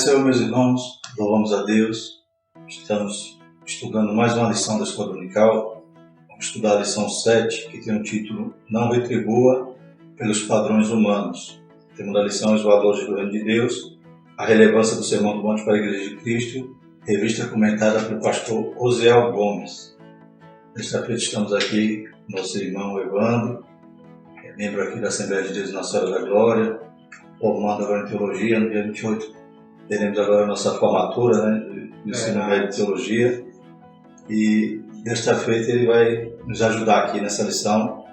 Senhor, meus irmãos, louvamos a Deus. Estamos estudando mais uma lição da Escola Dominical. Vamos estudar a lição 7, que tem o título Não retribua pelos padrões humanos. Temos a lição Os Valores do Reino de Deus, a relevância do Sermão do Monte para a Igreja de Cristo, revista comentada pelo pastor Osiel Gomes. Nesta feita estamos aqui, nosso irmão Evandro, membro aqui da Assembleia de Deus Nossa Senhora da Glória, formando agora em Teologia. No dia 28 teremos agora a nossa formatura, do ensino médio de Teologia, e desta feita ele vai nos ajudar aqui nessa lição,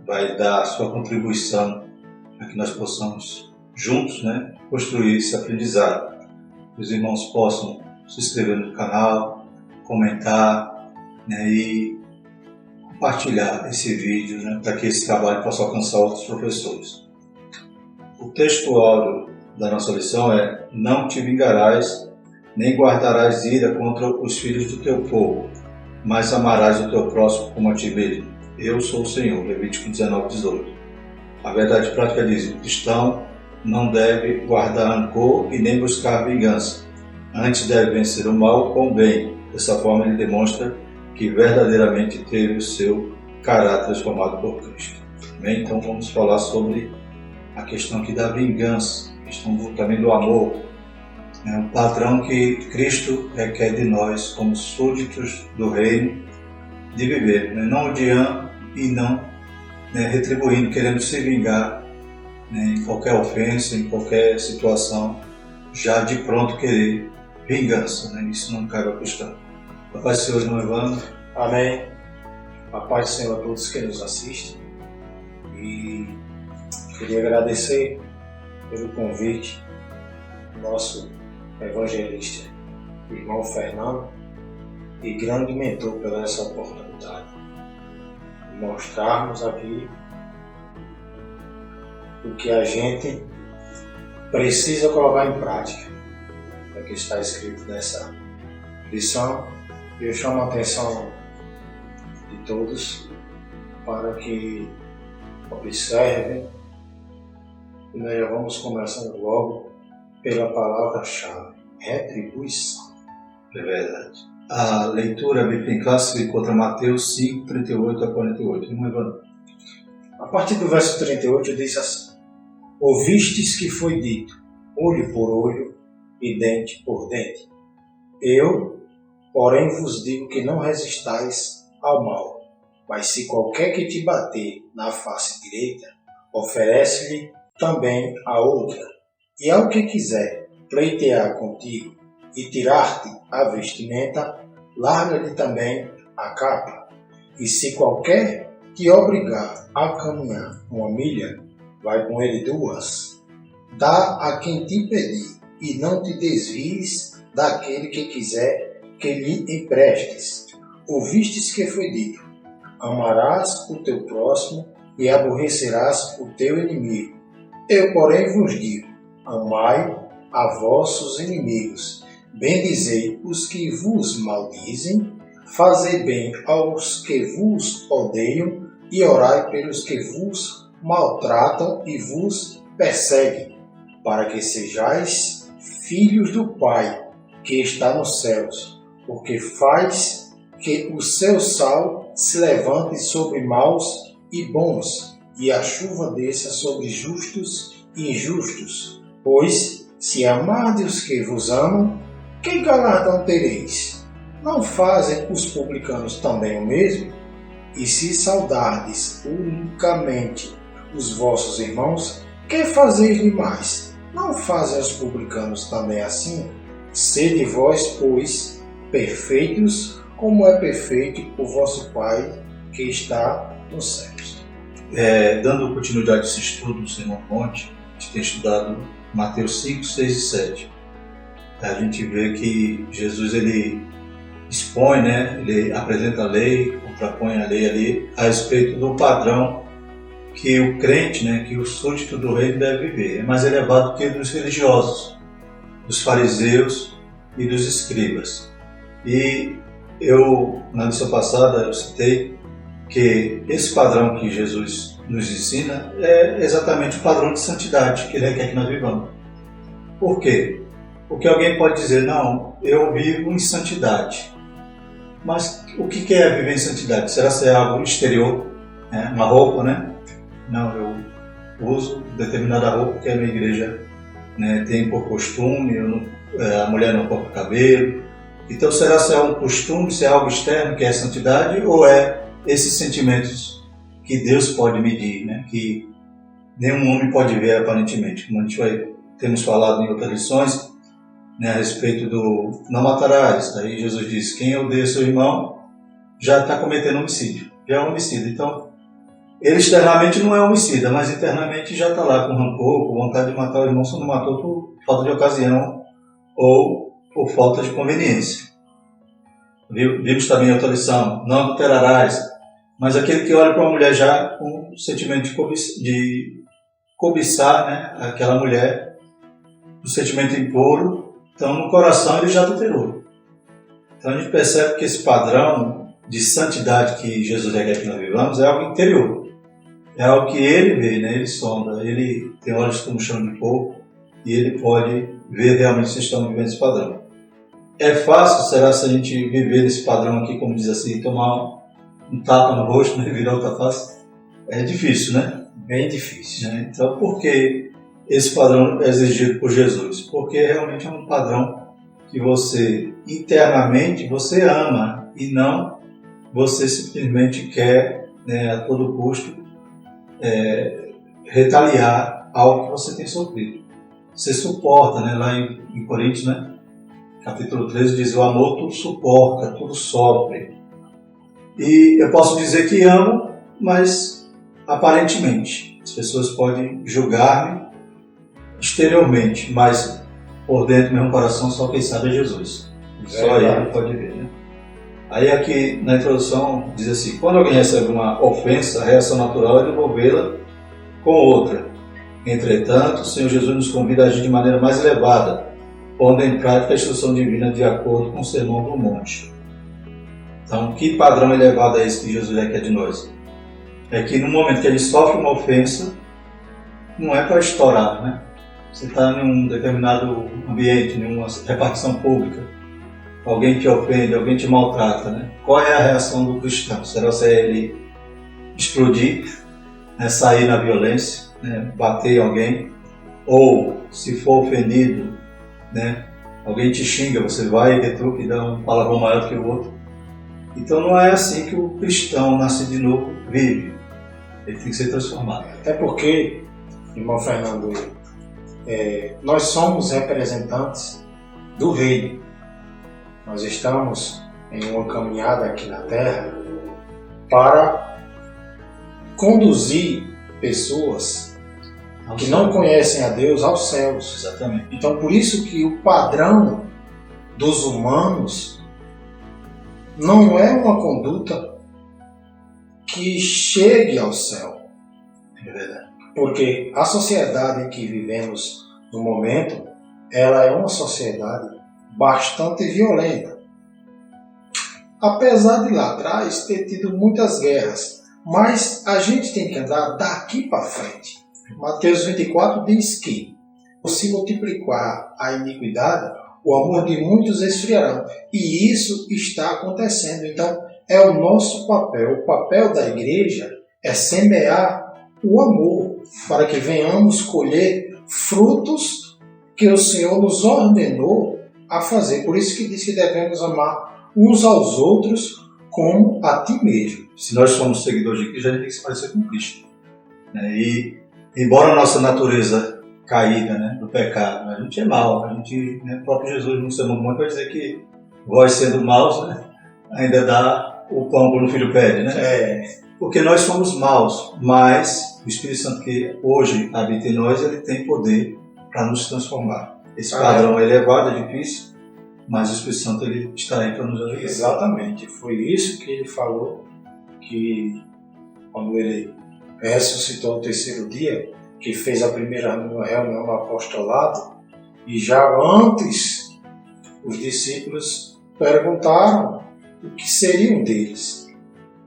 vai dar a sua contribuição para que nós possamos juntos construir esse aprendizado. Que os irmãos possam se inscrever no canal, comentar e compartilhar esse vídeo para que esse trabalho possa alcançar outros professores. O texto áureo da nossa lição é: não te vingarás, nem guardarás ira contra os filhos do teu povo, mas amarás o teu próximo como a ti mesmo. Eu sou o Senhor. Levítico 19:18. A verdade prática diz: o cristão não deve guardar rancor e nem buscar vingança. Antes deve vencer o mal com o bem. Dessa forma ele demonstra que verdadeiramente teve o seu caráter transformado por Cristo. Bem, então vamos falar sobre a questão aqui da vingança, a questão também do amor. É um padrão que Cristo requer de nós, como súditos do reino, de viver, não odiando e não retribuindo, querendo se vingar em qualquer ofensa, em qualquer situação, já de pronto querer vingança. Isso não cabe ao cristão. A paz do Senhor, irmão Evandro. Amém. A paz do Senhor a todos que nos assistem. E queria agradecer pelo convite do nosso evangelista, irmão Fernando, e grande mentor pela essa oportunidade de mostrarmos aqui o que a gente precisa colocar em prática, o que está escrito nessa lição. Eu chamo a atenção de todos para que observem, e nós já vamos começando logo pela palavra-chave: retribuição. É verdade. A leitura bíblica em classe se encontra Mateus 5, 38 a 48. Irmão Evandro. A partir do verso 38 diz assim: ouvistes que foi dito, olho por olho e dente por dente. Eu, porém, vos digo que não resistais ao mal, mas se qualquer que te bater na face direita, oferece-lhe também a outra. E ao que quiser pleitear contigo e tirar-te a vestimenta, larga-lhe também a capa. E se qualquer te obrigar a caminhar 1 milha, vai com ele 2. Dá a quem te pedir, e não te desvies daquele que quiser que lhe emprestes. Ouvistes que foi dito: amarás o teu próximo e aborrecerás o teu inimigo. Eu, porém, vos digo: amai a vossos inimigos, bendizei os que vos maldizem, fazei bem aos que vos odeiam e orai pelos que vos maltratam e vos perseguem, para que sejais filhos do Pai que está nos céus, porque faz que o seu sol se levante sobre maus e bons, e a chuva desça sobre justos e injustos. Pois, se amardes os que vos amam, que galardão tereis? Não fazem os publicanos também o mesmo? E se saudardes unicamente os vossos irmãos, que fazeis demais? Não fazem os publicanos também assim? Sede vós, pois, perfeitos, como é perfeito o vosso Pai que está nos céus. Dando continuidade a esse estudo do Sermão do Monte, a gente tem estudado Mateus 5, 6 e 7. A gente vê que Jesus ele expõe, ele apresenta a lei, contrapõe a lei ali a respeito do padrão que o crente, que o súdito do reino deve viver. É mais elevado que o dos religiosos, dos fariseus e dos escribas. E na lição passada, eu citei que esse padrão que Jesus nos ensina é exatamente o padrão de santidade que Ele quer que nós vivamos. Por quê? Porque alguém pode dizer, não, eu vivo em santidade. Mas o que é viver em santidade? Será que é algo exterior? Uma roupa, né? Não, eu uso determinada roupa que a minha igreja, né, tem por costume, a mulher não corta o cabelo. Então será se é um costume, se é algo externo que é santidade, ou é esses sentimentos que Deus pode medir, né? Que nenhum homem pode ver aparentemente, como a gente temos falado em outras lições, né, a respeito do não matarás. Aí Jesus diz, quem odeia seu irmão já está cometendo homicídio, já é um homicida. Então, ele externamente não é homicida, mas internamente já está lá com rancor, com vontade de matar o irmão, se não matou por falta de ocasião ou por falta de conveniência. Vimos também outra lição, não adulterarás, mas aquele que olha para uma mulher já com o sentimento de cobiçar, né, aquela mulher, o sentimento impuro, então no coração ele já adulterou. Então a gente percebe que esse padrão de santidade que Jesus quer que nós vivamos é algo interior, é algo que ele vê, né, ele sonda, ele tem olhos como chão de fogo e ele pode ver realmente se estamos vivendo esse padrão. É fácil, será, se a gente viver esse padrão aqui, como diz assim, tomar um tapa no rosto, né, virar outra face? É difícil, né? Bem difícil. Né? Então, por que esse padrão é exigido por Jesus? Porque realmente é um padrão que você, internamente, você ama e não você simplesmente quer, né, a todo custo, retaliar algo que você tem sofrido. Você suporta, né? Lá em Coríntios, né? Capítulo 13 diz, o amor tudo suporta, tudo sofre. E eu posso dizer que amo, mas aparentemente. As pessoas podem julgar-me exteriormente, mas por dentro do meu coração só quem sabe é Jesus. Só ele pode ver, né? Aí aqui na introdução diz assim, quando alguém recebe uma ofensa, a reação natural é devolvê-la com outra. Entretanto, o Senhor Jesus nos convida a agir de maneira mais elevada, pondo em prática a instrução divina de acordo com o Sermão do Monte. Então, que padrão elevado é esse que Jesus quer de nós? É que no momento que ele sofre uma ofensa, não é para estourar, né? Você está em um determinado ambiente, em uma repartição pública, alguém te ofende, alguém te maltrata, né? Qual é a reação do cristão? Será se é ele explodir, né, sair na violência, né, bater em alguém? Ou, se for ofendido, né, alguém te xinga, você vai e retruca e dá um palavrão maior do que o outro? Então não é assim que o cristão nascido de novo vive. Ele tem que ser transformado. Até porque, irmão Fernando, nós somos representantes do reino. Nós estamos em uma caminhada aqui na Terra para conduzir pessoas que não conhecem a Deus aos céus. Exatamente. Então, por isso que o padrão dos humanos não é uma conduta que chegue ao céu. É verdade. Porque a sociedade em que vivemos no momento, ela é uma sociedade bastante violenta. Apesar de lá atrás ter tido muitas guerras, mas a gente tem que andar daqui para frente. Mateus 24 diz que, se multiplicar a iniquidade, o amor de muitos esfriará. E isso está acontecendo. Então, é o nosso papel. O papel da igreja é semear o amor, para que venhamos colher frutos que o Senhor nos ordenou a fazer. Por isso que diz que devemos amar uns aos outros como a ti mesmo. Se nós somos seguidores de Cristo, a gente tem que se parecer com Cristo. E, embora a nossa natureza caída, né, do pecado, a gente é mau. A gente, né, o próprio Jesus no Sermão do Monte vai dizer que vós sendo maus, né, ainda dá o pão quando o filho pede, né? Porque nós somos maus, mas o Espírito Santo que hoje habita em nós, ele tem poder para nos transformar. Esse padrão é elevado, é difícil, mas o Espírito Santo ele está aí para nos ajudar. Exatamente, foi isso que ele falou, que quando ele ressuscitou no terceiro dia, que fez a primeira reunião no apostolado, e já antes os discípulos perguntaram o que seriam deles.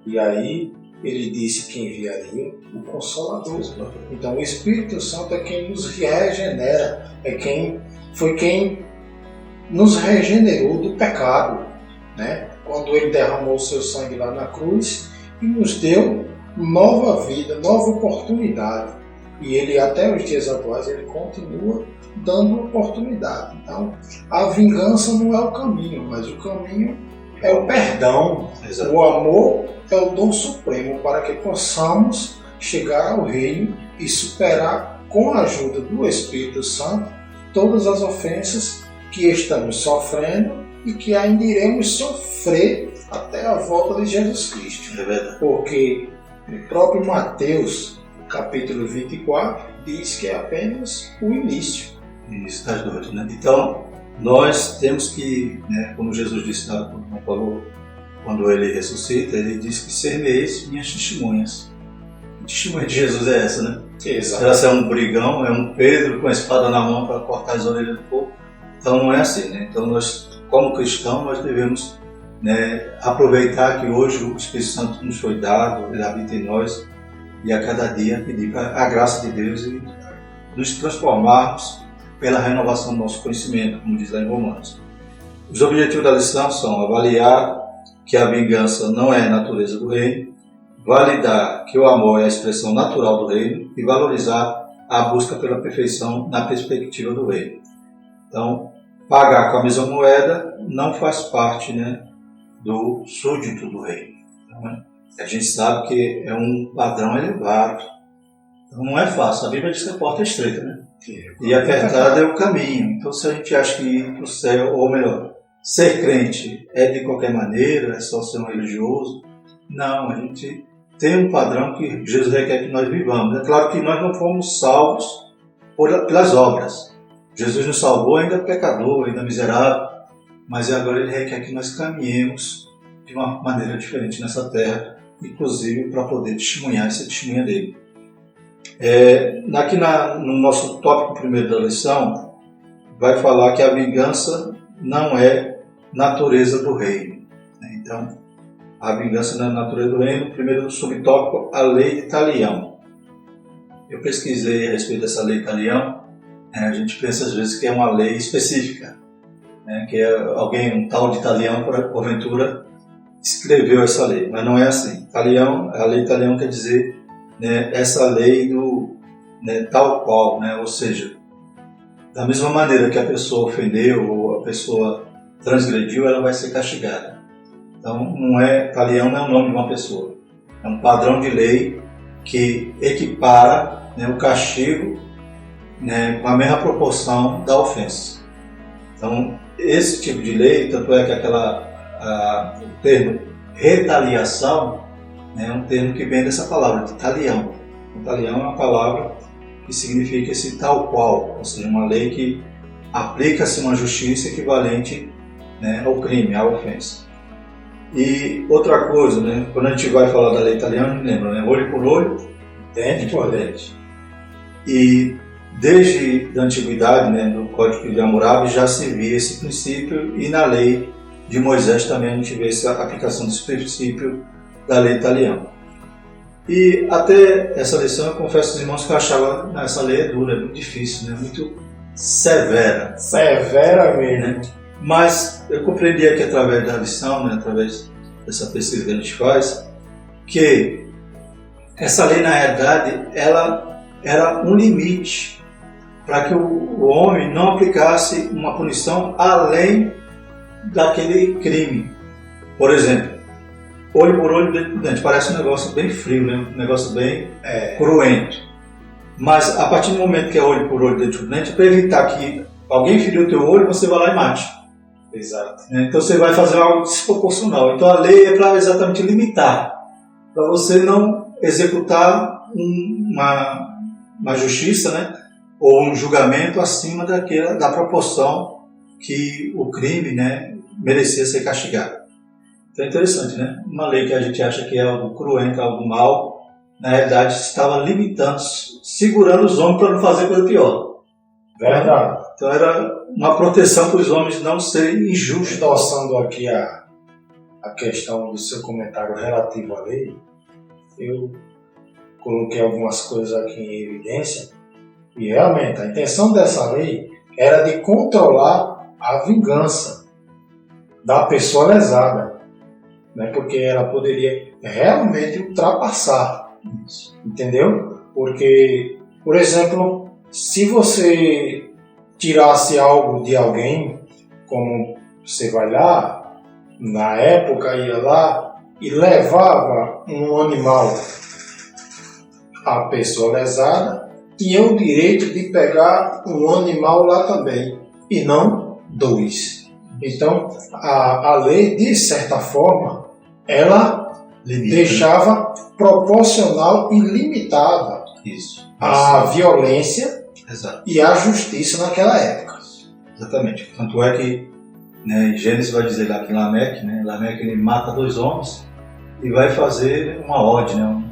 E aí ele disse que enviaria o Consolador. Então o Espírito Santo é quem nos regenera, é quem foi quem nos regenerou do pecado, né? Quando ele derramou o seu sangue lá na cruz e nos deu nova vida, nova oportunidade. E ele, até os dias atuais, ele continua dando oportunidade. Então, a vingança não é o caminho, mas o caminho é o perdão. Exato. O amor é o dom supremo para que possamos chegar ao reino e superar, com a ajuda do Espírito Santo, todas as ofensas que estamos sofrendo e que ainda iremos sofrer até a volta de Jesus Cristo. É verdade. Porque o próprio Mateus, capítulo 24, diz que é apenas o início. Isso, está doido, né? Então, nós temos que, né, como Jesus disse, quando ele ressuscita, ele diz que semeis minhas testemunhas. A testemunha de Jesus é essa, né? Exato. Ela é um brigão, é um Pedro com a espada na mão para cortar as orelhas do povo. Então não é assim, né? Então nós, como cristãos, nós devemos, né, aproveitar que hoje o Espírito Santo nos foi dado, ele habita em nós, e a cada dia pedir a graça de Deus e nos transformarmos pela renovação do nosso conhecimento, como diz lá em Romanos. Os objetivos da lição são avaliar que a vingança não é a natureza do reino, validar que o amor é a expressão natural do reino e valorizar a busca pela perfeição na perspectiva do reino. Então, pagar com a mesma moeda não faz parte, né, do súdito do reino. Então, a gente sabe que é um padrão elevado. Então, não é fácil. A Bíblia diz que a porta é estreita, né? E apertada é o caminho. Então, se a gente acha que ir para o céu, ou melhor, ser crente é de qualquer maneira, é só ser um religioso, não, a gente tem um padrão que Jesus requer que nós vivamos. É claro que nós não fomos salvos pelas obras. Jesus nos salvou ainda pecador, ainda miserável, mas agora ele requer que nós caminhemos de uma maneira diferente nessa terra, inclusive para poder testemunhar essa testemunha dele. Aqui no nosso tópico primeiro da lição, vai falar que a vingança não é natureza do reino. Então, a vingança não é natureza do reino. Primeiro subtópico, a lei de Talião. Eu pesquisei a respeito dessa lei de Talião. A gente pensa às vezes que é uma lei específica, né, que é alguém, um tal de Talião, porventura, escreveu essa lei, mas não é assim. Talião, a lei de Talião quer dizer, né, essa lei do, né, tal qual, né, ou seja, da mesma maneira que a pessoa ofendeu ou a pessoa transgrediu, ela vai ser castigada. Então, Talião não é o nome de uma pessoa, é um padrão de lei que equipara, né, o castigo, né, com a mesma proporção da ofensa. Então, esse tipo de lei, tanto é que o termo retaliação, né, é um termo que vem dessa palavra, de talião. O talião é uma palavra que significa esse tal qual, ou seja, uma lei que aplica-se uma justiça equivalente, né, ao crime, à ofensa. E outra coisa, né, quando a gente vai falar da lei italiana, a gente lembra, né, olho por olho, dente por dente. E desde a antiguidade, né, do Código de Hammurabi, já se via esse princípio, e na lei de Moisés também a gente vê essa aplicação desse princípio da lei italiana. E até essa lição eu confesso aos irmãos que eu achava essa lei dura, muito difícil, né, muito severa. Severa mesmo. Né? Mas eu compreendi aqui através da lição, né, através dessa pesquisa que a gente faz, que essa lei na realidade ela era um limite para que o homem não aplicasse uma punição além daquele crime. Por exemplo, olho por olho, dente por dente. Parece um negócio bem frio, né? Um negócio bem cruento. Mas a partir do momento que é olho por olho, dente por dente, para evitar que alguém feriu o teu olho, você vai lá e mate. Exato. Então você vai fazer algo desproporcional. Então a lei é para exatamente limitar, para você não executar uma justiça, né? Ou um julgamento acima da proporção que o crime, né, merecia ser castigado. Então é interessante, né? Uma lei que a gente acha que é algo cruento, algo mal, na realidade estava limitando, segurando os homens para não fazer coisa pior. Verdade. Então era uma proteção para os homens não serem injustos. Endossando aqui a questão do seu comentário relativo à lei, eu coloquei algumas coisas aqui em evidência. E realmente, a intenção dessa lei era de controlar a vingança da pessoa lesada, né? Porque ela poderia realmente ultrapassar, entendeu? Porque, por exemplo, se você tirasse algo de alguém, como você vai lá, na época ia lá e levava um animal, a pessoa lesada tinha o direito de pegar um animal lá também, e não dois. Então, a lei, de certa forma, ela deixava proporcional e limitada a violência e a justiça naquela época. Exatamente. Tanto é que, né, Gênesis vai dizer lá que Lameque, ele mata 2 homens e vai fazer uma ode, né, um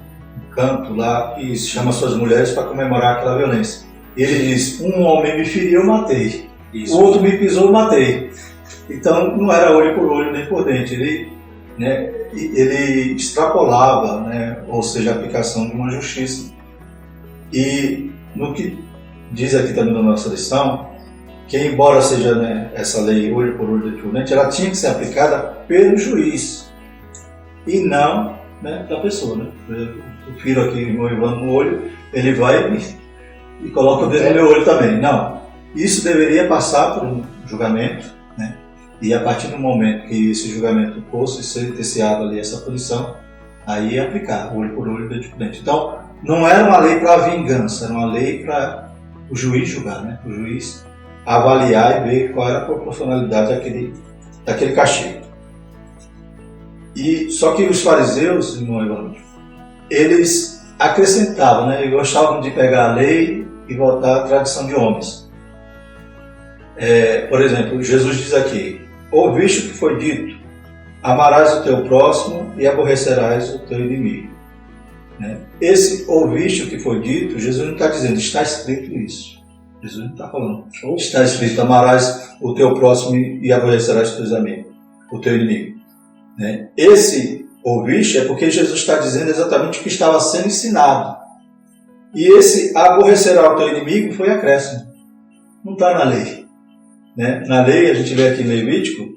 canto lá, e chama suas mulheres para comemorar aquela violência. E ele diz: um homem me feriu, eu matei. O outro me pisou, eu matei. Então não era olho por olho nem por dente. Ele extrapolava, né, ou seja, a aplicação de uma justiça. E no que diz aqui também na nossa lição, que embora seja, né, essa lei olho por olho, dente por dente, ela tinha que ser aplicada pelo juiz e não, né, da pessoa. Né? O filho aqui noivando no olho, ele vai e coloca o dedo no meu olho também. Não, isso deveria passar por um julgamento, né? E a partir do momento que esse julgamento fosse sentenciado ali, essa punição, aí ia aplicar olho por olho, dente por dente. Então, não era uma lei para vingança, era uma lei para o juiz julgar, né? O juiz avaliar e ver qual era a proporcionalidade daquele castigo. E só que os fariseus, irmão Evandro, eles acrescentavam, né? Eles gostavam de pegar a lei e voltar à tradição de homens. Por exemplo, Jesus diz aqui: ouviste o que foi dito, amarás o teu próximo e aborrecerás o teu inimigo. Né? Esse ouviste o que foi dito, Jesus não está dizendo, está escrito isso. Jesus não está falando, está escrito, amarás o teu próximo e aborrecerás os teus amigos, o teu inimigo. Né? Esse ouviste é porque Jesus está dizendo exatamente o que estava sendo ensinado. E esse aborrecerá o teu inimigo foi acréscimo. Não está na lei. Né? Na lei, a gente vê aqui em Levítico,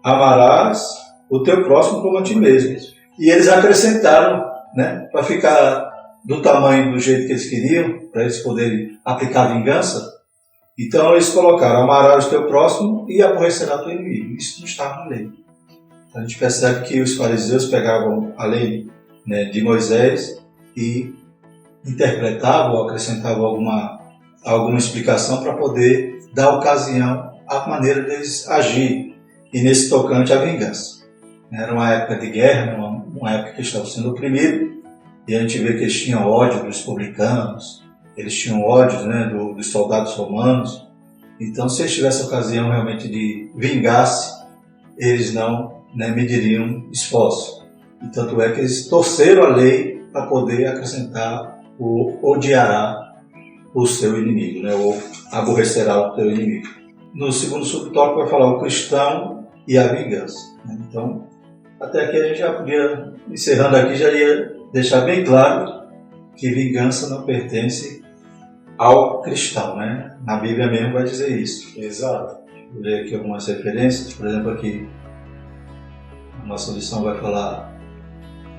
amarás o teu próximo como a ti mesmo. E eles acrescentaram, né, para ficar do tamanho, do jeito que eles queriam, para eles poderem aplicar a vingança. Então eles colocaram: amarás o teu próximo e aborrecerá o teu inimigo. Isso não estava na lei. A gente percebe que os fariseus pegavam a lei, né, de Moisés e interpretavam ou acrescentavam alguma explicação para poder dar ocasião à maneira deles agir, e nesse tocante à vingança. Era uma época de guerra, uma época que eles estavam sendo oprimidos, e a gente vê que eles tinham ódio dos publicanos, eles tinham ódio, né, dos soldados romanos. Então, se eles tivessem ocasião realmente de vingar-se, eles não, né, mediriam esforço. E tanto é que eles torceram a lei para poder acrescentar o odiará o seu inimigo, né, ou aborrecerá o teu inimigo. No segundo subtópico vai falar o cristão e a vingança. Né? Então, até aqui a gente já podia, encerrando aqui, já ia deixar bem claro que vingança não pertence ao cristão, né? Na Bíblia mesmo vai dizer isso. Exato. Vou ler aqui algumas referências. Por exemplo, aqui a nossa lição vai falar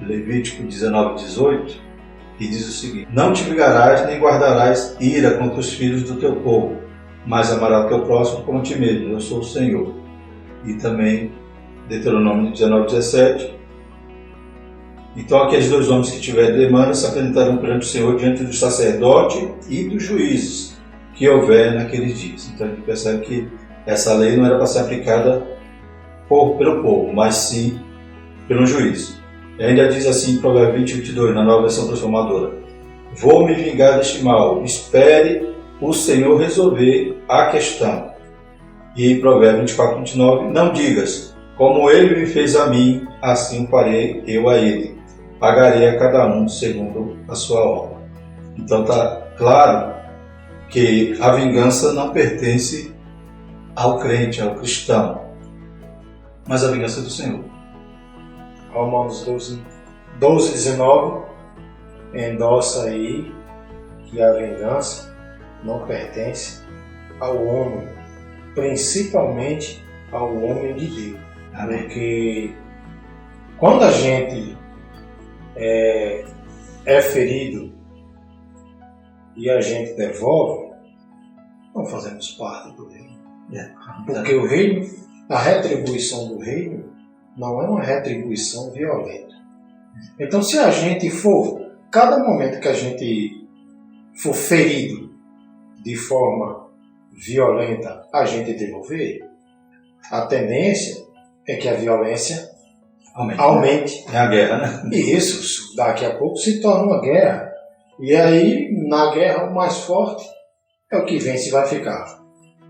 Levítico 19:18, e diz o seguinte: não te vingarás nem guardarás ira contra os filhos do teu povo, mas amarás o teu próximo como a ti mesmo. Eu sou o Senhor. E também Deuteronômio 19:17. Então aqueles 2 homens que tiverem demanda se apresentarão perante o Senhor diante do sacerdote e dos juízes que houver naqueles dias. Então a gente percebe que essa lei não era para ser aplicada pelo povo, mas sim pelo juiz. E ainda diz assim em Provérbios 20:22, na nova versão transformadora: vou me vingar deste mal, espere o Senhor resolver a questão. E em Provérbios 24:29, não digas, como ele me fez a mim, assim farei eu a ele. Pagarei a cada um segundo a sua obra. Então está claro que a vingança não pertence ao crente, ao cristão, mas a vingança é do Senhor. Romanos 12:19 endossa aí que a vingança não pertence ao homem, principalmente ao homem de Deus. Amém. Porque quando a gente é ferido e a gente devolve, não fazemos parte do reino. Porque o reino, a retribuição do reino, não é uma retribuição violenta. Então, se a gente for, cada momento que a gente for ferido de forma violenta, a gente devolver, a tendência é que a violência aumente. É a guerra, né? E isso, daqui a pouco, se torna uma guerra. E aí, na guerra, o mais forte é o que vence e vai ficar.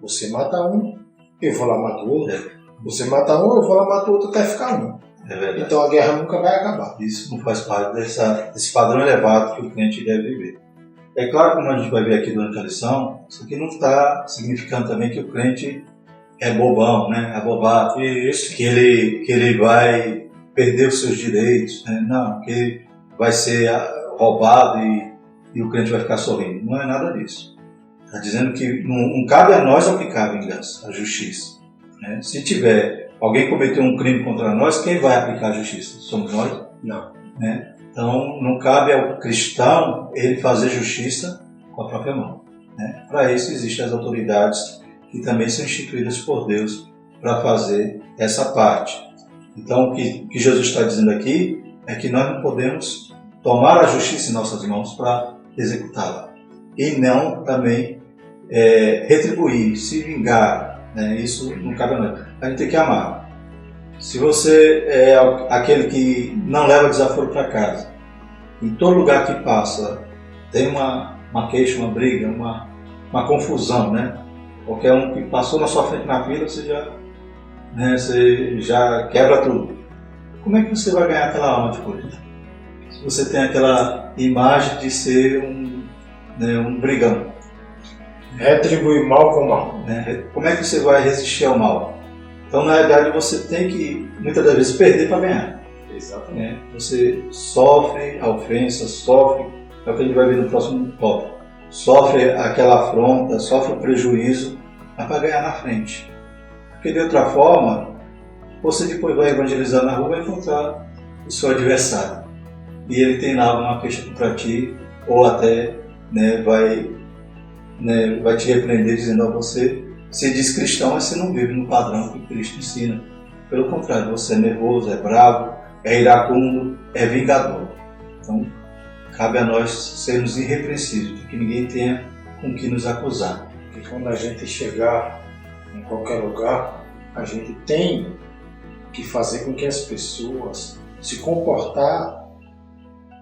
Você mata um, eu vou lá matar o outro. Você mata um, eu vou lá matar o outro até ficar um. É verdade. Então a guerra nunca vai acabar. Isso não faz parte desse padrão elevado que o crente deve viver. É claro, como a gente vai ver aqui durante a lição, isso aqui não está significando também que o crente é bobão, né? Abobado. Isso. Que ele vai perder os seus direitos, né? Não, que ele vai ser roubado e o crente vai ficar sorrindo. Não é nada disso. Está dizendo que não cabe a nós aplicar a vingança, a justiça. Né? Se tiver alguém cometeu um crime contra nós, quem vai aplicar a justiça? Somos nós? Não. Né? Então, não cabe ao cristão ele fazer justiça com a própria mão. Né? Para isso, existem as autoridades que também são instituídas por Deus para fazer essa parte. Então, o que Jesus está dizendo aqui é que nós não podemos tomar a justiça em nossas mãos para executá-la. E não também retribuir, se vingar. Né? Isso não cabe a nós. A gente tem que amar. Se você é aquele que não leva desaforo para casa, em todo lugar que passa tem uma queixa, uma briga, uma confusão, né? Qualquer um que passou na sua frente na fila, você já quebra tudo. Como é que você vai ganhar aquela alma depois? Se você tem aquela imagem de ser um brigão. Retribuir mal com mal. Né? Como é que você vai resistir ao mal? Então, na realidade, você tem que, muitas das vezes, perder para ganhar. Exatamente. Né? Você sofre a ofensa, sofre, é o que a gente vai ver no próximo tópico, sofre aquela afronta, sofre o prejuízo, mas para ganhar na frente. Porque, de outra forma, você depois vai evangelizar na rua e vai encontrar o seu adversário. E ele tem lá uma queixa contra ti, ou até vai te repreender dizendo a você, se diz cristão, mas você não vive no padrão que Cristo ensina. Pelo contrário, você é nervoso, é bravo, é iracundo, é vingador. Então, cabe a nós sermos irrepreensíveis, que ninguém tenha com que nos acusar. Porque quando a gente chegar em qualquer lugar, a gente tem que fazer com que as pessoas se comportar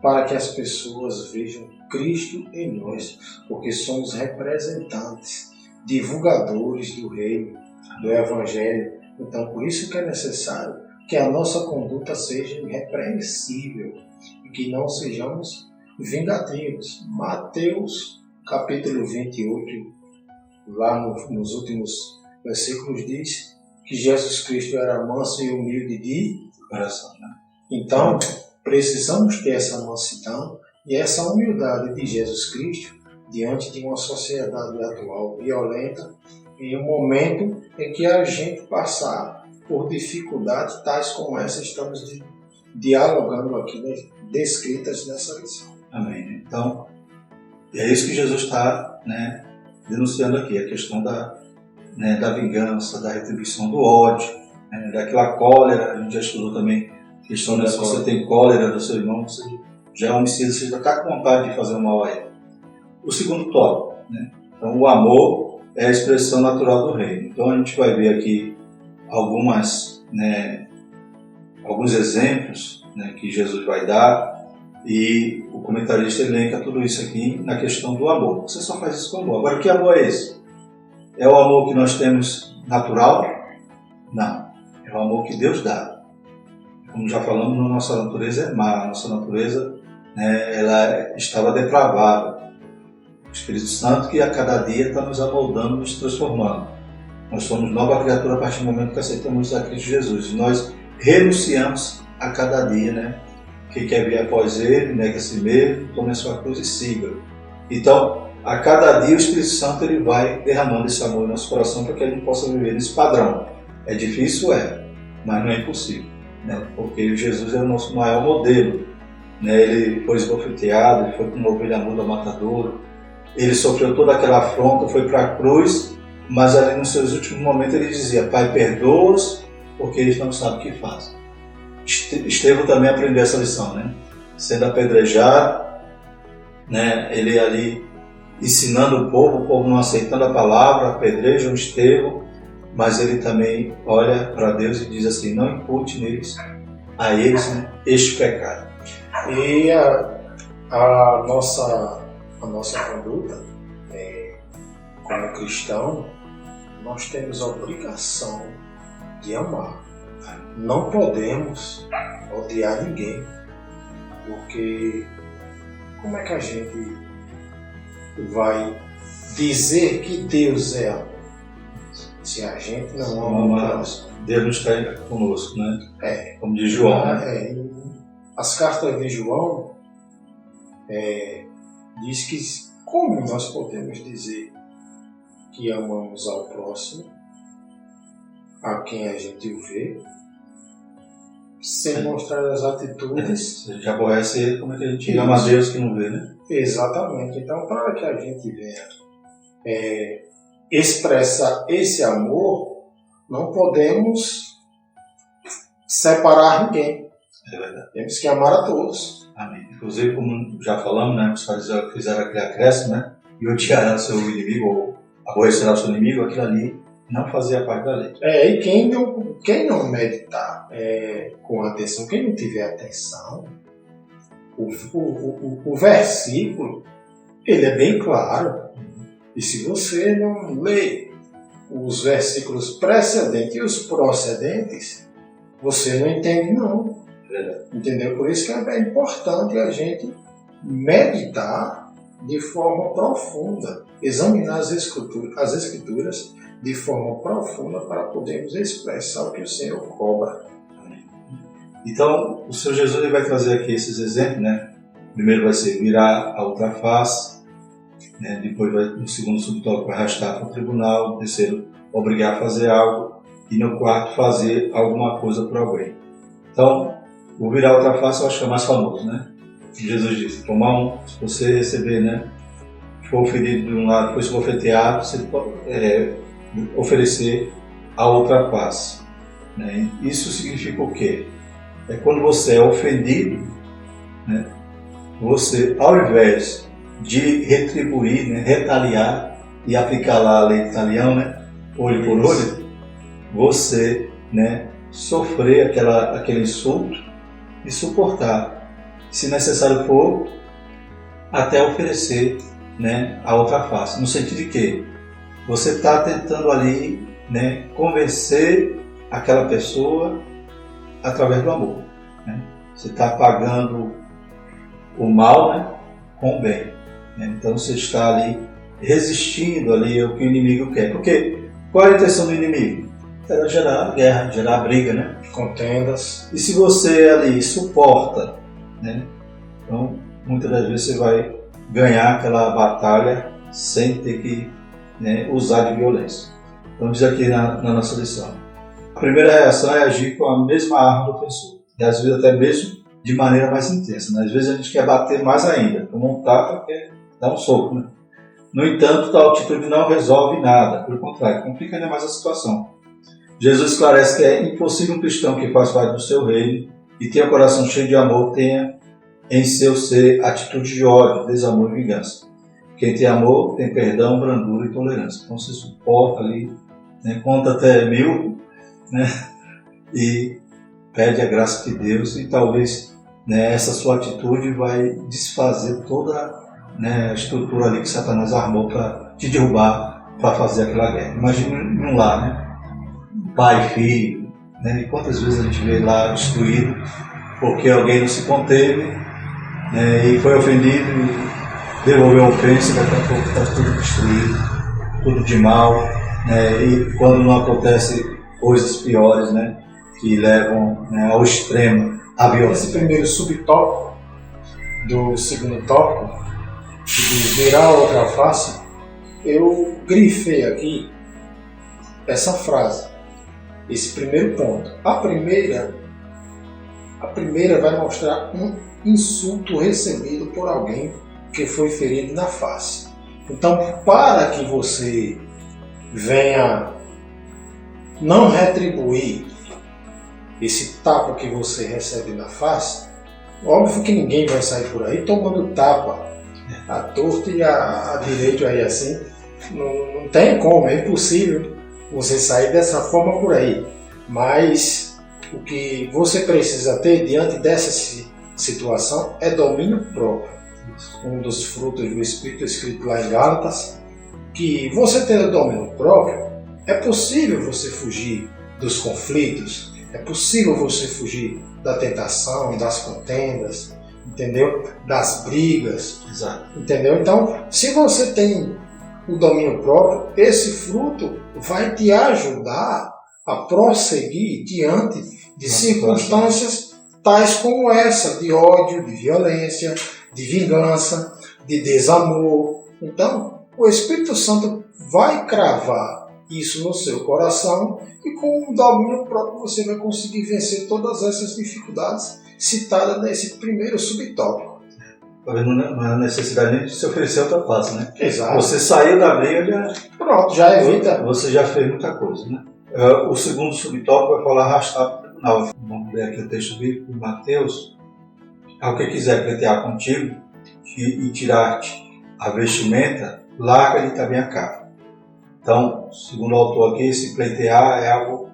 para que as pessoas vejam Cristo em nós, porque somos representantes, divulgadores do reino, do Evangelho. Então, por isso que é necessário que a nossa conduta seja irrepreensível e que não sejamos vingativos. Mateus, capítulo 28, lá nos últimos versículos, diz que Jesus Cristo era manso e humilde de coração. Né? Então, precisamos ter essa mansidão e essa humildade de Jesus Cristo diante de uma sociedade atual violenta, em um momento em que a gente passar por dificuldades tais como essa, estamos dialogando aqui, descritas nessa lição. Amém. Então, é isso que Jesus está denunciando aqui, a questão da vingança, da retribuição do ódio, daquela cólera. A gente já estudou também a questão se você tem cólera do seu irmão, você já é homicida, você já está com vontade de fazer o mal a ele. O segundo tópico, então o amor é a expressão natural do reino. Então a gente vai ver aqui alguns exemplos que Jesus vai dar, e o comentarista elenca tudo isso aqui na questão do amor. Você só faz isso com amor. Agora, que amor é esse? É o amor que nós temos natural? Não. É o amor que Deus dá. Como já falamos, a nossa natureza é má, a nossa natureza ela estava depravada. O Espírito Santo que a cada dia está nos amoldando, nos transformando. Nós somos nova criatura a partir do momento que aceitamos a Cristo Jesus. E nós renunciamos a cada dia, Quem quer vir após Ele, nega a si mesmo, tome a sua cruz e siga. Então, a cada dia o Espírito Santo ele vai derramando esse amor no nosso coração para que a gente possa viver nesse padrão. É difícil, mas não é impossível, né? Porque Jesus é o nosso maior modelo, né? Ele foi esbofeteado, ele foi como uma ovelha muda matadora, ele sofreu toda aquela afronta, foi para a cruz, mas ali nos seus últimos momentos ele dizia: Pai, perdoa-os, porque eles não sabem o que fazem. Estevão também aprendeu essa lição, né? Sendo apedrejado, né? Ele ali ensinando o povo não aceitando a palavra, apedrejam Estevão, mas ele também olha para Deus e diz assim: não impute a eles, né, este pecado. E a nossa conduta, como cristão, nós temos a obrigação de amar. Não podemos odiar ninguém, porque como é que a gente vai dizer que Deus é amor se a gente não ama? Deus não está conosco, né? Como diz João. As cartas de João diz que como nós podemos dizer que amamos ao próximo, a quem a gente o vê, sem mostrar as atitudes. Se a gente aborrece ele, como é que a gente ama a Deus que não vê, né? Exatamente. Então, para que a gente venha expressar esse amor, não podemos separar ninguém. É verdade. Temos que amar a todos. Amém. Inclusive, como já falamos, né, os fariseus fizeram aquele acréscimo, né? E odiará o seu inimigo, ou aborrecerá o seu inimigo, aquilo ali não fazia parte da lei. E quem não meditar com atenção, quem não tiver atenção, o versículo, ele é bem claro. E se você não lê os versículos precedentes e os procedentes, você não entende não. Entendeu? Por isso que é importante a gente meditar de forma profunda, examinar as escrituras de forma profunda para podermos expressar o que o Senhor cobra. Então, o Senhor Jesus ele vai trazer aqui esses exemplos, né? Primeiro vai ser virar a outra face, né? Depois no segundo subtópico vai arrastar para o tribunal, no terceiro obrigar a fazer algo e no quarto fazer alguma coisa por alguém. Então, o virar a outra face eu acho que é mais famoso, né? Jesus disse: se você receber, né? For ferido de um lado, foi esbofeteado, você pode oferecer a outra face, né? Isso significa o quê? É quando você é ofendido, né? Você, ao invés de retribuir, né? Retaliar e aplicar lá a lei de talião, né? Olho por olho, você, né? Sofrer aquele insulto e suportar, se necessário for, até oferecer, né, a outra face. No sentido de que você está tentando ali, né, convencer aquela pessoa através do amor, né? Você está pagando o mal, né, com o bem, né? Então você está ali resistindo ali ao que o inimigo quer. Porque qual é a intenção do inimigo? Era gerar guerra, gerar briga, né? Contendas. E se você ali suporta, né? Então, muitas das vezes você vai ganhar aquela batalha sem ter que, né, usar de violência. Então diz aqui na nossa lição: a primeira reação é agir com a mesma arma do ofensor, e às vezes até mesmo de maneira mais intensa, né? Às vezes a gente quer bater mais ainda, como um tapa quer dar um soco, né? No entanto, tal atitude não resolve nada, pelo contrário, complica ainda mais a situação. Jesus esclarece que é impossível um cristão que faz parte do seu reino e tenha o coração cheio de amor tenha em seu ser atitude de ódio, desamor e vingança. Quem tem amor tem perdão, brandura e tolerância. Então você suporta ali, né, conta até 1000, né, e pede a graça de Deus, e talvez, né, essa sua atitude vai desfazer toda, né, a estrutura ali que Satanás armou para te derrubar, para fazer aquela guerra. Imagina um lar, né? Pai, filho, né? E quantas vezes a gente vê lá destruído porque alguém não se conteve, né, e foi ofendido e devolveu a ofensa, daqui a pouco está tudo destruído, tudo de mal, né? E quando não acontece coisas piores, né, que levam, né, ao extremo a violência. Esse primeiro subtópico do segundo tópico que diz virar a outra face, eu grifei aqui essa frase, esse primeiro ponto. A primeira vai mostrar um insulto recebido por alguém que foi ferido na face. Então, para que você venha não retribuir esse tapa que você recebe na face, óbvio que ninguém vai sair por aí tomando tapa à torta e à direita aí assim. Não tem como, é impossível você sair dessa forma por aí. Mas o que você precisa ter diante dessa situação é domínio próprio. Um dos frutos do Espírito escrito lá em Gálatas, que você tendo domínio próprio, é possível você fugir dos conflitos, é possível você fugir da tentação, das contendas, entendeu? Das brigas, Exato. entendeu? Então, se você tem o domínio próprio, esse fruto vai te ajudar a prosseguir diante de circunstâncias tais como essa, de ódio, de violência, de vingança, de desamor. Então, o Espírito Santo vai cravar isso no seu coração e com o domínio próprio você vai conseguir vencer todas essas dificuldades citadas nesse primeiro subtópico. Não há necessidade nem de se oferecer outra face, né? Exato. Você saiu da briga, já evita. Você já fez muita coisa, né? O segundo subtópico vai falar arrastar para o tribunal. Vamos ler aqui o texto bíblico de Mateus. Ao que quiser pleitear contigo e tirar-te a vestimenta, larga-lhe também a capa. Então, segundo o autor aqui, esse pleitear é algo,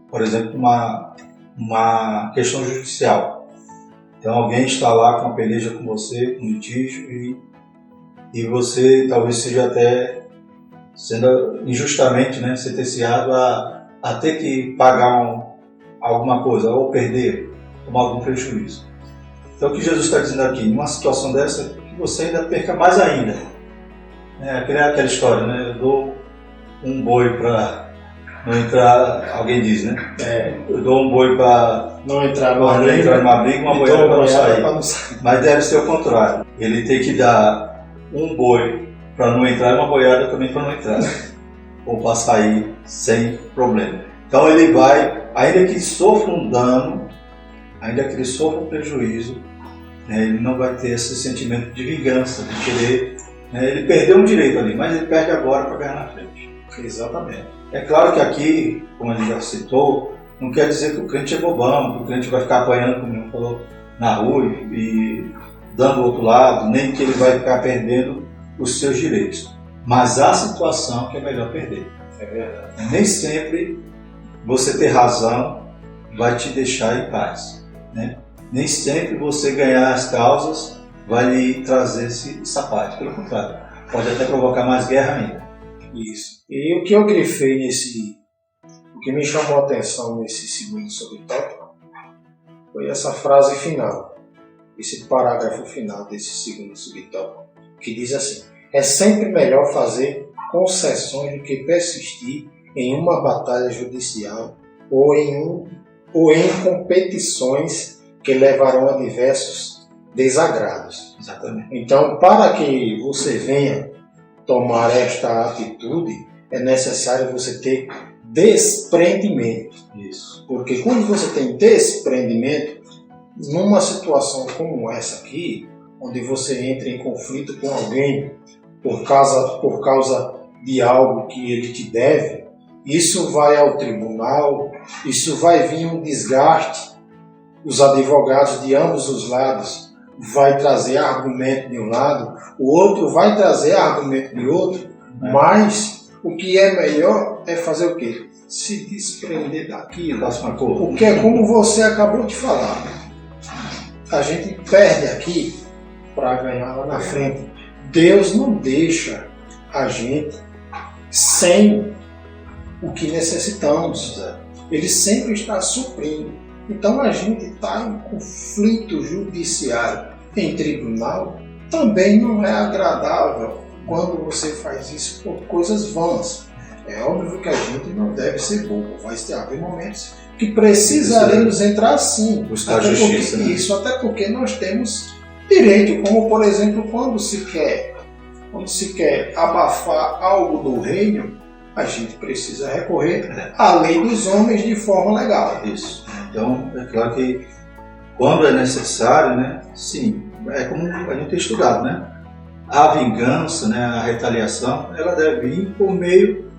por exemplo, uma questão judicial. Então, alguém está lá com uma peleja com você, com litígio, e você talvez seja até sendo injustamente, né, sentenciado a ter que pagar alguma coisa, ou perder, tomar algum prejuízo. Então, o que Jesus está dizendo aqui, numa situação dessa, é que você ainda perca mais ainda. Aquela história, né? Eu dou um boi para não entrar, alguém diz, né? Eu dou um boi para não entrar numa briga, uma boiada para não sair. Mas deve ser o contrário. Ele tem que dar um boi para não entrar e uma boiada também para não entrar. Ou para sair sem problema. Então ele vai, ainda que sofra um dano, ainda que ele sofra um prejuízo, ele não vai ter esse sentimento de vingança, de querer. Ele perdeu um direito ali, mas ele perde agora para ganhar na frente. Exatamente. É claro que aqui, como a gente já citou, não quer dizer que o crente é bobão, que o crente vai ficar apanhando, como ele falou, na rua e dando o outro lado, nem que ele vai ficar perdendo os seus direitos. Mas há situação que é melhor perder. É verdade. Nem sempre você ter razão vai te deixar em paz, né? Nem sempre você ganhar as causas vai lhe trazer essa paz. Pelo contrário, pode até provocar mais guerra ainda. Isso. E o que eu grifei o que me chamou a atenção nesse segundo subtópico foi essa frase final, esse parágrafo final desse segundo subtópico, que diz assim: é sempre melhor fazer concessões do que persistir em uma batalha judicial ou em competições que levarão a diversos desagrados. Exatamente. Então, para que você venha tomar esta atitude, é necessário você ter desprendimento. Isso. Porque quando você tem desprendimento, numa situação como essa aqui, onde você entra em conflito com alguém por causa de algo que ele te deve, isso vai ao tribunal, isso vai vir um desgaste. Os advogados de ambos os lados vai trazer argumento de um lado, o outro vai trazer argumento de outro, mas o que é melhor é fazer o quê? Se desprender daquilo. Porque é como você acabou de falar. A gente perde aqui para ganhar lá na frente. Deus não deixa a gente sem o que necessitamos. Ele sempre está suprindo. Então a gente está em conflito judiciário em tribunal. Também não é agradável quando você faz isso por coisas vãs. É óbvio que a gente não deve ser bobo. Vai haver momentos que precisaremos entrar sim. Buscar justiça. Isso, até porque nós temos direito, como por exemplo quando se quer quando se quer abafar algo do reino, a gente precisa recorrer à lei dos homens de forma legal. Isso. Então, é claro que quando é necessário, né, sim, é como a gente tem estudado, né? A vingança, né, a retaliação, ela deve vir por meio,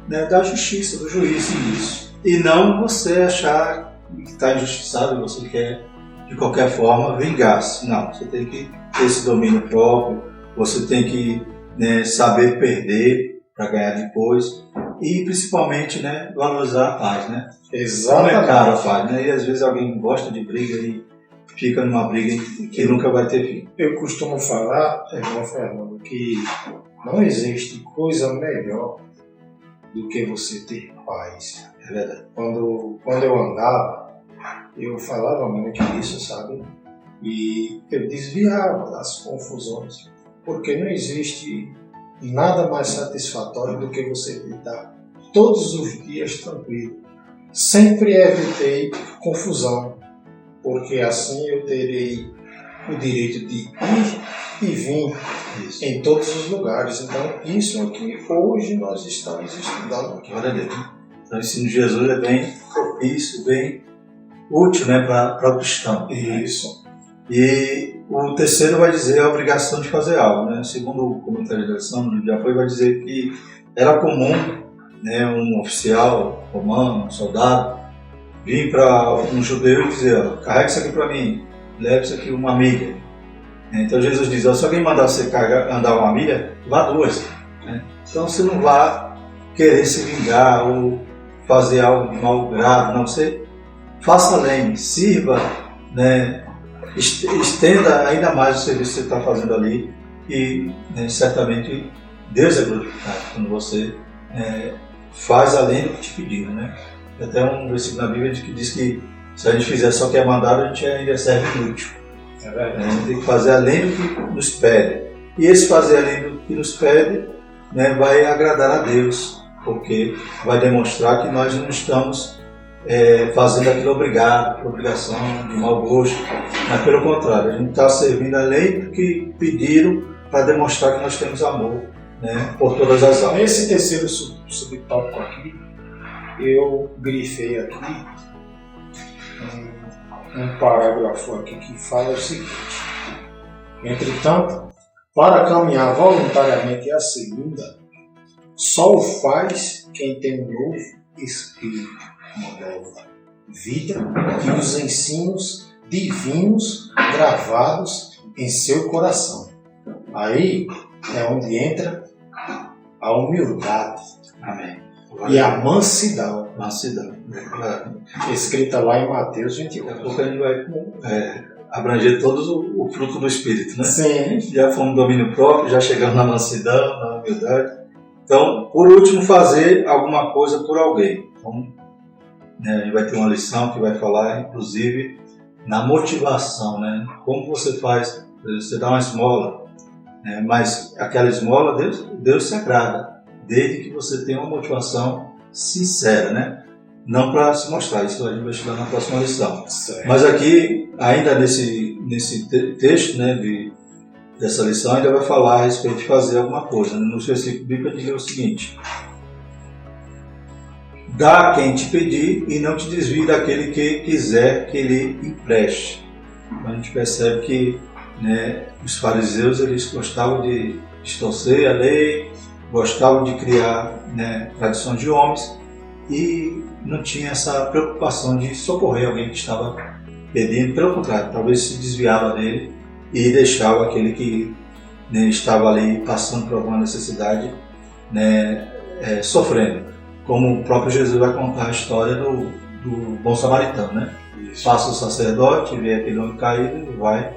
né, da justiça, do juízo. Isso. E não você achar que está injustiçado e você quer, de qualquer forma, vingar-se. Não, você tem que ter esse domínio próprio, você tem que, né, saber perder para ganhar depois e, principalmente, né, valorizar a paz, né? Exatamente. Como é caro a paz, né? E às vezes alguém gosta de briga e fica numa briga que nunca vai ter fim. Eu costumo falar, irmão Fernando, que não existe coisa melhor do que você ter paz. É verdade. Quando eu andava, eu falava muito disso, sabe? E eu desviava das confusões, porque não existe nada mais satisfatório do que você estar todos os dias tranquilo. Sempre evitei confusão, porque assim eu terei o direito de ir e vir em todos os lugares. Então, isso é o que hoje nós estamos estudando aqui. Glória a Deus. Então, o ensino de Jesus é bem propício, bem útil, né, para o cristão. Isso. E o terceiro vai dizer a obrigação de fazer algo, né? Segundo o comentário da lição, já foi, vai dizer que era comum, né, um oficial romano, um soldado, vir para um judeu e dizer: ó, carrega isso aqui para mim, leve isso aqui uma milha. Então Jesus diz: ó, se alguém mandar você andar uma milha, vá duas. Né? Então você não vá querer se vingar ou fazer algo de mal grave, não, você faça além, sirva, né? Estenda ainda mais o serviço que você está fazendo ali e, né, certamente Deus é glorificado quando você faz além do que te pediram, né? Tem até um versículo na Bíblia que diz que se a gente fizer só o que é mandado, a gente ainda serve inútil. É verdade. A gente tem que fazer além do que nos pede. E esse fazer além do que nos pede, né, vai agradar a Deus, porque vai demonstrar que nós não estamos fazendo aquilo obrigado, por obrigação, de mau gosto, mas pelo contrário, a gente está servindo além do que pediram para demonstrar que nós temos amor, né, por todas as almas. Nesse terceiro subtópico aqui, eu grifei aqui um parágrafo aqui que fala o seguinte: entretanto, para caminhar voluntariamente a segunda, só o faz quem tem um novo espírito, uma nova vida e os ensinos divinos gravados em seu coração. Aí é onde entra a humildade. Amém. E a mansidão. Mansidão. Escrita lá em Mateus 28. Daqui a pouco a gente vai abranger todos o fruto do Espírito, né? Sim. Já fomos no domínio próprio, já chegamos na mansidão, na humildade. Então, por último, fazer alguma coisa por alguém. Então, né, a gente vai ter uma lição que vai falar, inclusive, na motivação, né? Como você faz, você dá uma esmola, né? Mas aquela esmola, Deus se agrada, desde que você tenha uma motivação sincera, né? Não para se mostrar, isso a gente vai estudar na próxima lição. Certo. Mas aqui, ainda nesse texto, né, dessa lição, ainda vai falar a respeito de fazer alguma coisa. No versículo bíblico diz o seguinte: dá a quem te pedir e não te desvie daquele que quiser que lhe empreste. A gente percebe que, né, os fariseus eles gostavam de distorcer a lei, gostavam de criar, né, tradições de homens e não tinha essa preocupação de socorrer alguém que estava pedindo. Pelo contrário, talvez se desviava dele e deixava aquele que, né, estava ali passando por alguma necessidade, né, sofrendo. Como o próprio Jesus vai contar a história do bom samaritano, né? Isso. Passa o sacerdote, vê aquele homem caído, vai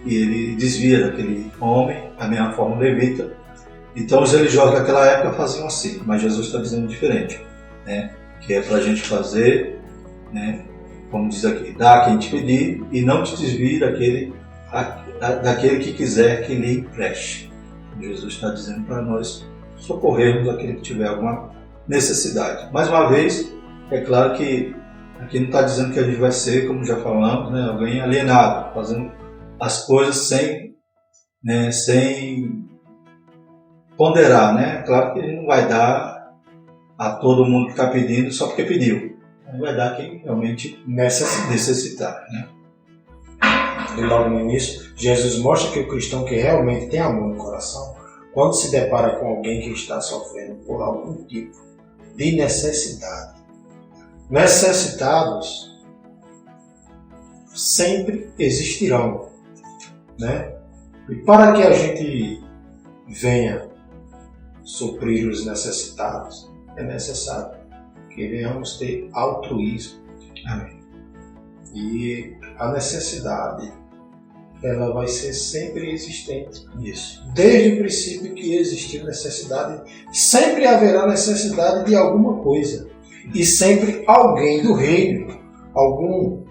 e ele desvia daquele homem, da mesma forma levita. Então os religiosos daquela época faziam assim, mas Jesus está dizendo diferente, né? Que é para a gente fazer, né, como diz aqui, dá a quem te pedir e não te desvie daquele que quiser que lhe empreste. Jesus está dizendo para nós socorrermos aquele que tiver alguma necessidade. Mais uma vez, é claro que aqui não está dizendo que a gente vai ser, como já falamos, né, alguém alienado, fazendo as coisas sem ponderar, né? Claro que ele não vai dar a todo mundo que está pedindo só porque pediu. Ele vai dar quem realmente necessitar, né? E logo no início, Jesus mostra que o cristão que realmente tem amor no coração, quando se depara com alguém que está sofrendo por algum tipo de necessidade, necessitados sempre existirão, né? E para que a gente venha suprir os necessitados, é necessário que venhamos ter altruísmo. Amém. E a necessidade, ela vai ser sempre existente. Isso. Desde o princípio que existiu necessidade, sempre haverá necessidade de alguma coisa. E sempre alguém do reino, alguns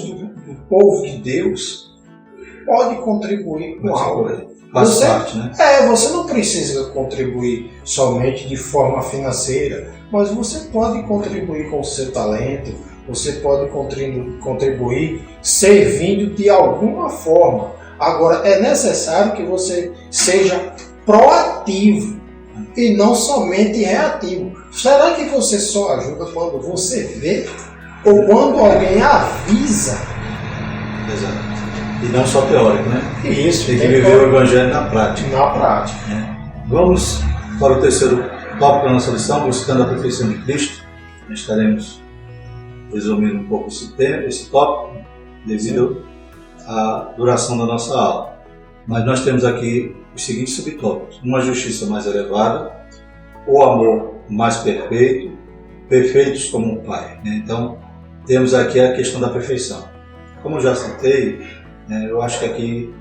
do povo de Deus, pode contribuir com algo. Faz parte, né? Você não precisa contribuir somente de forma financeira, mas você pode contribuir com o seu talento, você pode contribuir servindo de alguma forma. Agora, é necessário que você seja proativo e não somente reativo. Será que você só ajuda quando você vê ou quando alguém avisa? Exato. E não só teórico, né? Isso. Tem que viver o Evangelho na prática. Na prática. Vamos para o terceiro tópico da nossa lição, buscando a perfeição de Cristo. Nós estaremos resumindo um pouco esse tópico, devido à duração da nossa aula. Mas nós temos aqui os seguintes subtópicos: uma justiça mais elevada, o amor mais perfeito, perfeitos como o Pai. Então, temos aqui a questão da perfeição. Como eu já citei, eu acho que aqui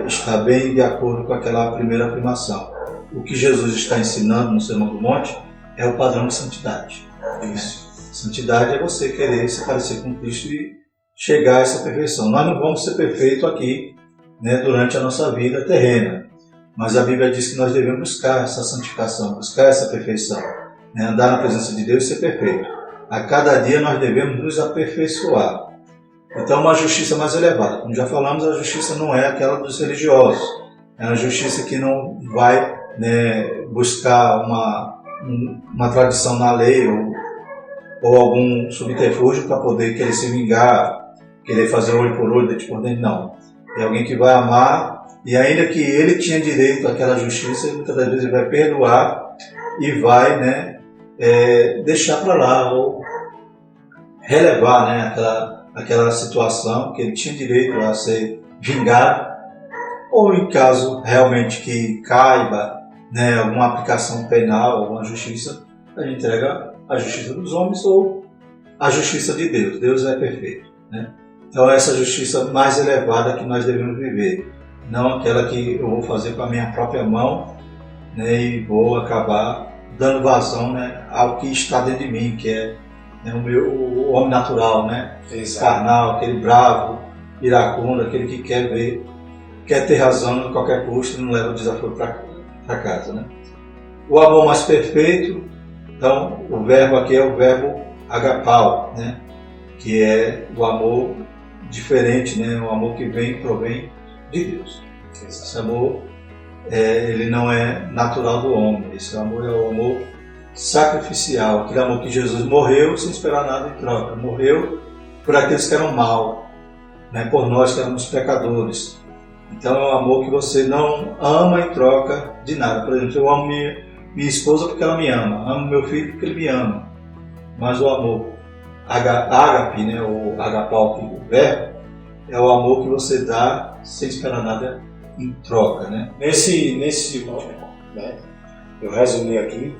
está bem de acordo com aquela primeira afirmação. O que Jesus está ensinando no Sermão do Monte é o padrão de santidade. Isso. Santidade é você querer se parecer com Cristo e chegar a essa perfeição. Nós não vamos ser perfeitos aqui, durante a nossa vida terrena, mas a Bíblia diz que nós devemos buscar essa santificação, buscar essa perfeição, andar na presença de Deus e ser perfeito. A cada dia nós devemos nos aperfeiçoar. Então, uma justiça mais elevada. Como já falamos, a justiça não é aquela dos religiosos. É uma justiça que não vai buscar uma tradição na lei ou algum subterfúgio para poder querer se vingar, querer fazer olho por olho, dente por dente. Não. É alguém que vai amar, e ainda que ele tinha direito àquela justiça, muitas das vezes ele vai perdoar e vai deixar para lá, ou relevar aquela situação que ele tinha direito a ser vingado, ou em caso realmente que caiba alguma aplicação penal, alguma justiça, a gente entrega a justiça dos homens ou a justiça de Deus. Deus é perfeito. Então, essa justiça mais elevada que nós devemos viver, não aquela que eu vou fazer com a minha própria mão e vou acabar dando vazão ao que está dentro de mim, que é o homem natural, carnal, aquele bravo, iracundo, aquele que quer ter razão a qualquer custo e não leva o desafio para casa. O amor mais perfeito, então o verbo aqui é o verbo agapau, que é o amor diferente, o amor que provém de Deus. Esse amor ele não é natural do homem, esse amor é o amor sacrificial, aquele amor que Jesus morreu sem esperar nada em troca, morreu por aqueles que eram mal, por nós que éramos pecadores. Então é um amor que você não ama em troca de nada. Por exemplo, eu amo minha esposa porque ela me ama, amo meu filho porque ele me ama, mas o amor ágape, ou agapau, que o verbo, é o amor que você dá sem esperar nada em troca. Nesse eu resumi aqui,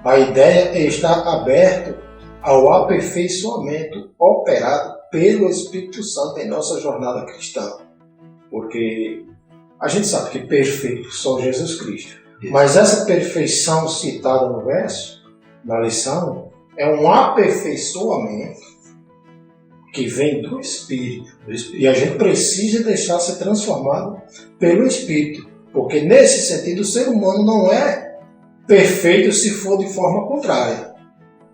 a ideia é estar aberto ao aperfeiçoamento operado pelo Espírito Santo em nossa jornada cristã. Porque a gente sabe que perfeito só Jesus Cristo. Isso. Mas essa perfeição citada no verso, na lição, é um aperfeiçoamento que vem do Espírito. E a gente precisa deixar ser transformado pelo Espírito. Porque nesse sentido o ser humano não é perfeito se for de forma contrária,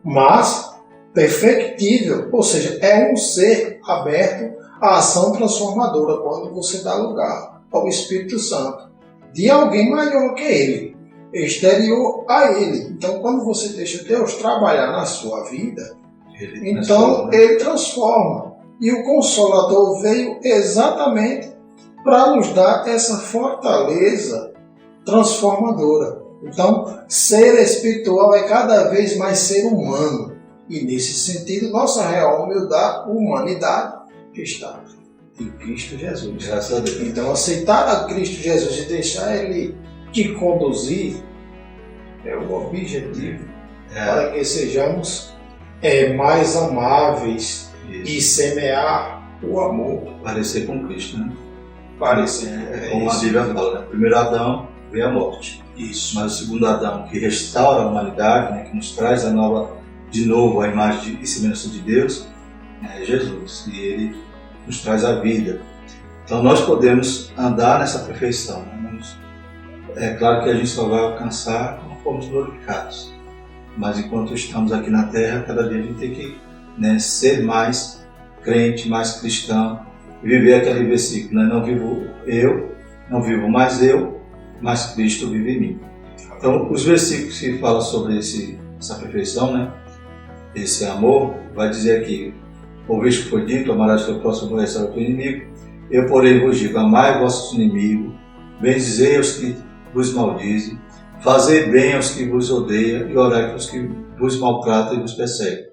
mas perfectível, ou seja, é um ser aberto à ação transformadora quando você dá lugar ao Espírito Santo. de alguém maior que ele, exterior a ele. Então, quando você deixa Deus trabalhar na sua vida, então ele transforma. E o Consolador veio exatamente para nos dar essa fortaleza transformadora. Então, ser espiritual é cada vez mais ser humano. E nesse sentido, nossa real humanidade está em Cristo Jesus. Graças a Deus. Então, aceitar a Cristo Jesus e deixar Ele te conduzir é o objetivo para que sejamos mais amáveis e semear o amor. Parecer com Cristo, né? Parecer. Como a Bíblia fala, né? Primeiro Adão veio a morte. Isso. Mas o segundo Adão, que restaura a humanidade, né? Que nos traz de novo a imagem e semelhança de Deus, é Jesus. E Ele nos traz a vida. Então nós podemos andar nessa perfeição. Né? É claro que a gente só vai alcançar quando formos glorificados. Mas enquanto estamos aqui na Terra, cada dia a gente tem que ser mais crente, mais cristão, e viver aquele versículo, né? Não vivo mais eu, mas Cristo vive em mim. Então, os versículos que falam sobre essa perfeição, né? Esse amor, vai dizer aqui, ouviste que foi dito, amarás teu próximo, aborrecerás o teu inimigo, eu porém vos digo, amai vossos inimigos, bendizei os que vos maldizem, fazei bem aos que vos odeiam e orai pelos que vos maltratam e vos perseguem,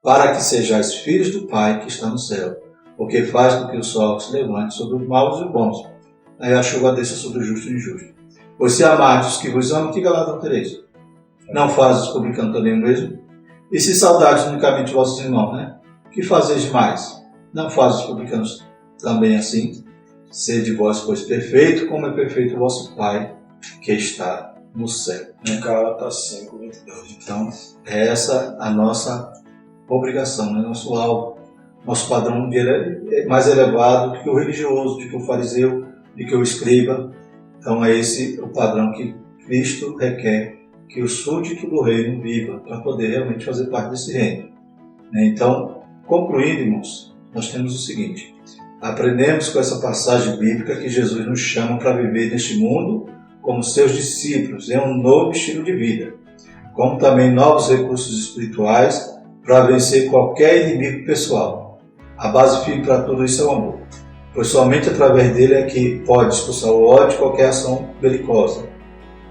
para que sejais filhos do Pai que está no céu, porque faz com que o sol se levante sobre os maus e os bons, aí a chuva desça sobre o justo e o injusto. Pois se amardes os que vos amam, que galardão tereis? Não fazes os publicanos também o mesmo? E se saudades unicamente vossos irmãos, né? Que fazeis mais? Não fazes os publicanos também assim? Sede vós, pois, perfeito, como é perfeito o vosso Pai que está no céu. Gálatas 5:22. Então, é essa a nossa obrigação, né? Nosso alvo, nosso padrão é mais elevado do que o religioso, do que o fariseu, do que o escriba. Então, é esse o padrão que Cristo requer que o súdito do reino viva para poder realmente fazer parte desse reino. Então, concluindo, irmãos, nós temos o seguinte: aprendemos com essa passagem bíblica que Jesus nos chama para viver neste mundo como seus discípulos, em um novo estilo de vida, como também novos recursos espirituais para vencer qualquer inimigo pessoal. A base firme para tudo isso é o amor, pois somente através dele é que pode expulsar o ódio de qualquer ação belicosa.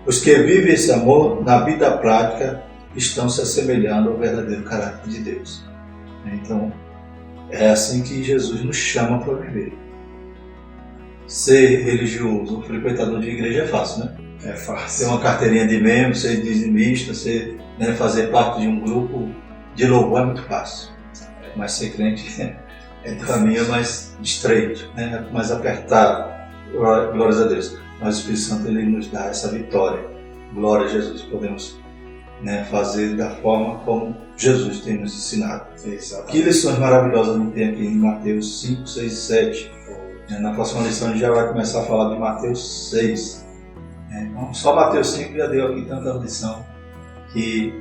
Os que vivem esse amor na vida prática estão se assemelhando ao verdadeiro caráter de Deus. Então, é assim que Jesus nos chama para viver. Ser religioso ou frequentador de igreja é fácil, né? É fácil. Ter uma carteirinha de membro, ser dizimista, fazer parte de um grupo de louvor é muito fácil. Mas ser crente é um caminho mais estreito, né? Mais apertado. Glórias a Deus. Mas o Espírito Santo ele nos dá essa vitória. Glória a Jesus. Podemos fazer da forma como Jesus tem nos ensinado. Exatamente. Que lições maravilhosas a gente tem aqui em Mateus 5, 6 e 7. Na próxima lição a gente já vai começar a falar de Mateus 6. Então, só Mateus 5 já deu aqui tanta lição. E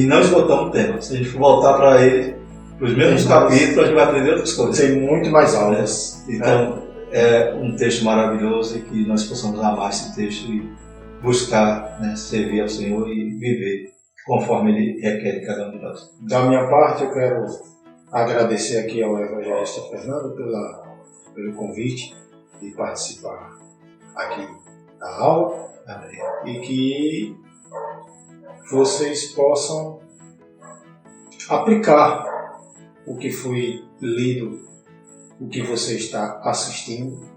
não esgotamos o tema. Se a gente for voltar para ele, os mesmos capítulos, a gente vai aprender outras coisas. Tem muito mais aulas. Então, é um texto maravilhoso e que nós possamos amar esse texto e buscar servir ao Senhor e viver conforme Ele requer de cada um de nós. Da minha parte, eu quero agradecer aqui ao evangelista Fernando pelo convite de participar aqui da aula. Amém. E que vocês possam aplicar o que foi lido, o que você está assistindo,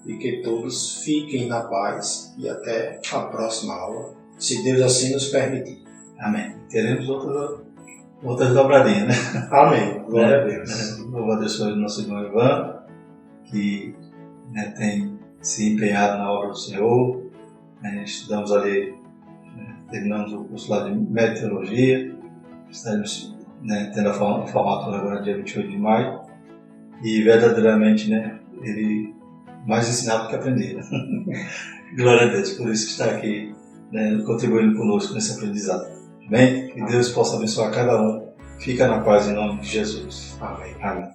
e que todos fiquem na paz e até a próxima aula, se Deus assim nos permitir. Amém. Teremos outras dobradinhas, né? Amém. Glória a Deus. Louvo a Deus pelo nosso irmão Ivan, que tem se empenhado na obra do Senhor. Estudamos ali, terminamos o curso lá de meteorologia, estamos tendo a formatura agora dia 28 de maio, e verdadeiramente ele mais ensinado do que aprender. Glória a Deus, por isso que está aqui contribuindo conosco nesse aprendizado. Amém? Que Deus possa abençoar cada um. Fica na paz em nome de Jesus. Amém. Amém.